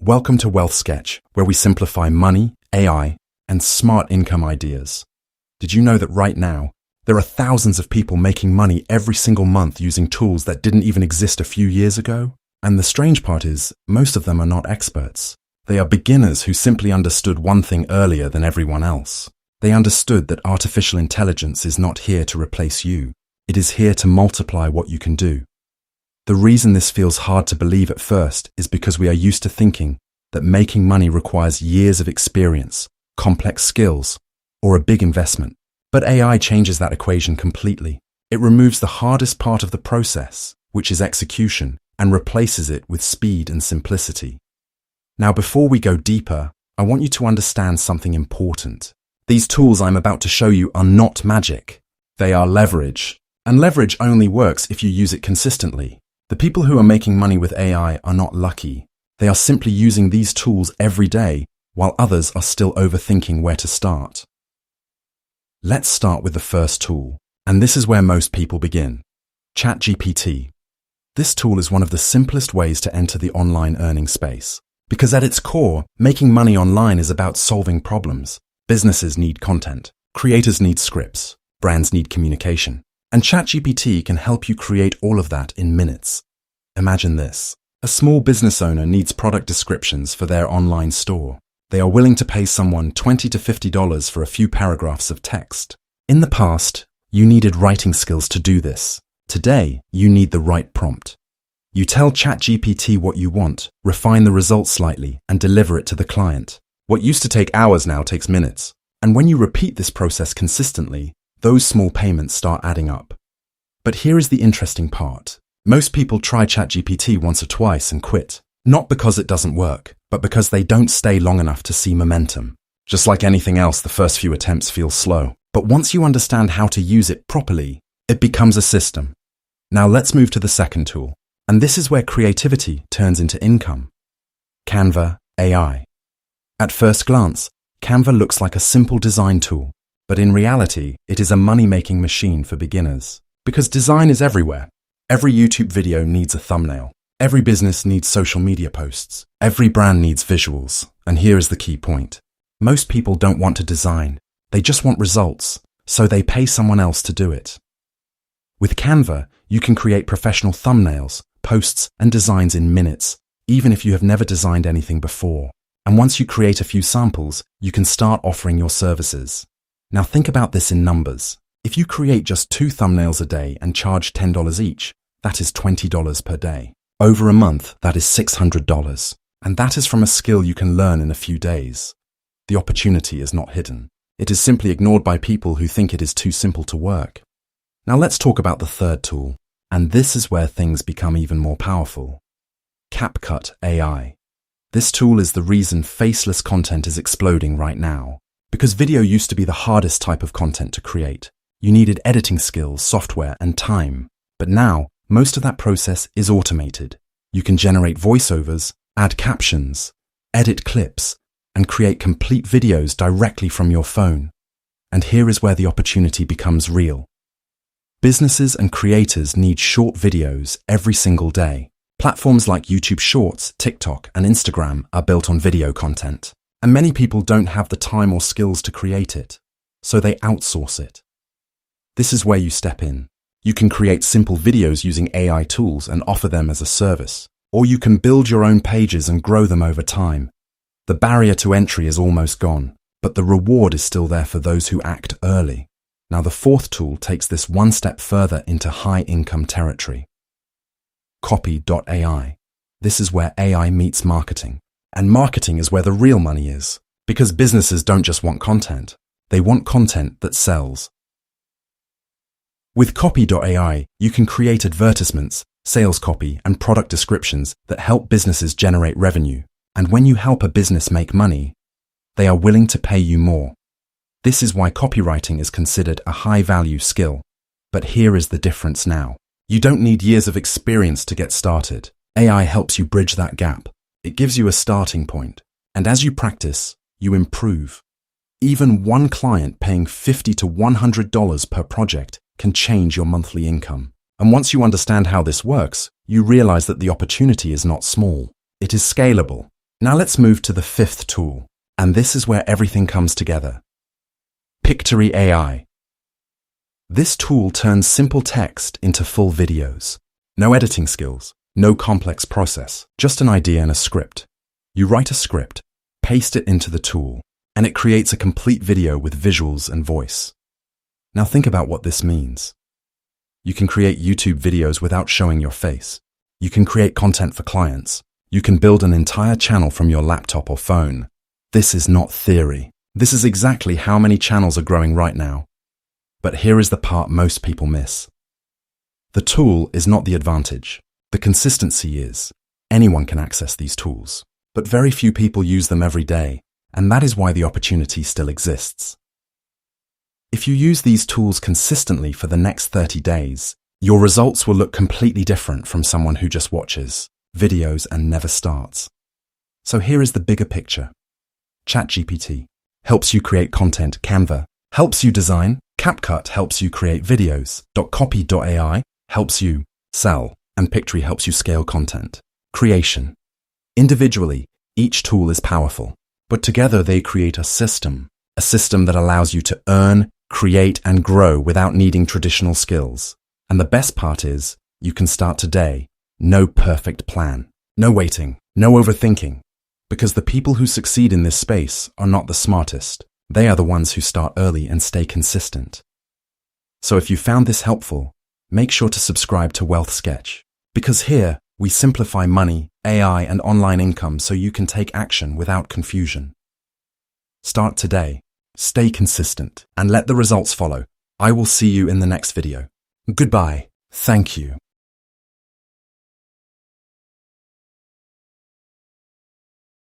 Welcome to WealthSketch, where we simplify money, AI, and smart income ideas. Did you know that right now, there are thousands of people making money every single month using tools that didn't even exist a few years ago? And the strange part is, most of them are not experts. They are beginners who simply understood one thing earlier than everyone else. They understood that artificial intelligence is not here to replace you. It is here to multiply what you can do. The reason this feels hard to believe at first is because we are used to thinking that making money requires years of experience, complex skills, or a big investment. But AI changes that equation completely. It removes the hardest part of the process, which is execution, and replaces it with speed and simplicity. Now, before we go deeper, I want you to understand something important. These tools I'm about to show you are not magic. They are leverage. And leverage only works if you use it consistently. The people who are making money with AI are not lucky. They are simply using these tools every day, while others are still overthinking where to start. Let's start with the first tool, and this is where most people begin. ChatGPT. This tool is one of the simplest ways to enter the online earning space, because at its core, making money online is about solving problems. Businesses need content, creators need scripts, brands need communication. And ChatGPT can help you create all of that in minutes. Imagine this. A small business owner needs product descriptions for their online store. They are willing to pay someone $20 to $50 for a few paragraphs of text. In the past, you needed writing skills to do this. Today, you need the right prompt. You tell ChatGPT what you want, refine the results slightly, and deliver it to the client. What used to take hours now takes minutes. And when you repeat this process consistently, those small payments start adding up. But here is the interesting part. Most people try ChatGPT once or twice and quit. Not because it doesn't work, but because they don't stay long enough to see momentum. Just like anything else, the first few attempts feel slow. But once you understand how to use it properly, it becomes a system. Now let's move to the second tool. And this is where creativity turns into income. Canva AI. At first glance, Canva looks like a simple design tool. But in reality, it is a money-making machine for beginners. Because design is everywhere. Every YouTube video needs a thumbnail. Every business needs social media posts. Every brand needs visuals. And here is the key point. Most people don't want to design. They just want results. So they pay someone else to do it. With Canva, you can create professional thumbnails, posts, and designs in minutes, even if you have never designed anything before. And once you create a few samples, you can start offering your services. Now think about this in numbers. If you create just 2 thumbnails a day and charge $10 each, that is $20 per day. Over a month, that is $600. And that is from a skill you can learn in a few days. The opportunity is not hidden. It is simply ignored by people who think it is too simple to work. Now let's talk about the third tool. And this is where things become even more powerful. CapCut AI. This tool is the reason faceless content is exploding right now. Because video used to be the hardest type of content to create. You needed editing skills, software, and time. But now, most of that process is automated. You can generate voiceovers, add captions, edit clips, and create complete videos directly from your phone. And here is where the opportunity becomes real. Businesses and creators need short videos every single day. Platforms like YouTube Shorts, TikTok, and Instagram are built on video content. And many people don't have the time or skills to create it, so they outsource it. This is where you step in. You can create simple videos using AI tools and offer them as a service, or you can build your own pages and grow them over time. The barrier to entry is almost gone, but the reward is still there for those who act early. Now the fourth tool takes this one step further into high-income territory. Copy.ai. This is where AI meets marketing. And marketing is where the real money is, because businesses don't just want content, they want content that sells. With Copy.ai, you can create advertisements, sales copy, and product descriptions that help businesses generate revenue. And when you help a business make money, they are willing to pay you more. This is why copywriting is considered a high-value skill. But here is the difference now. You don't need years of experience to get started. AI helps you bridge that gap. It gives you a starting point, and as you practice, you improve. Even one client paying $50 to $100 per project can change your monthly income. And once you understand how this works, you realize that the opportunity is not small. It is scalable. Now let's move to the fifth tool, and this is where everything comes together. Pictory AI. This tool turns simple text into full videos. No editing skills, no complex process, just an idea and a script. You write a script, paste it into the tool, and it creates a complete video with visuals and voice. Now think about what this means. You can create YouTube videos without showing your face. You can create content for clients. You can build an entire channel from your laptop or phone. This is not theory. This is exactly how many channels are growing right now. But here is the part most people miss. The tool is not the advantage. The consistency is. Anyone can access these tools, but very few people use them every day, and that is why the opportunity still exists. If you use these tools consistently for the next 30 days, your results will look completely different from someone who just watches videos and never starts. So here is the bigger picture. ChatGPT helps you create content. Canva helps you design. CapCut helps you create videos. Copy.ai helps you sell. And Pictory helps you scale content creation. Individually, each tool is powerful, but together they create a system that allows you to earn, create, and grow without needing traditional skills. And the best part is, you can start today. No perfect plan, no waiting, no overthinking, because the people who succeed in this space are not the smartest. They are the ones who start early and stay consistent. So if you found this helpful, make sure to subscribe to WealthSketch, because here we simplify money, AI, and online income so you can take action without confusion. Start today, stay consistent, and let the results follow. I will see you in the next video. Goodbye. Thank you.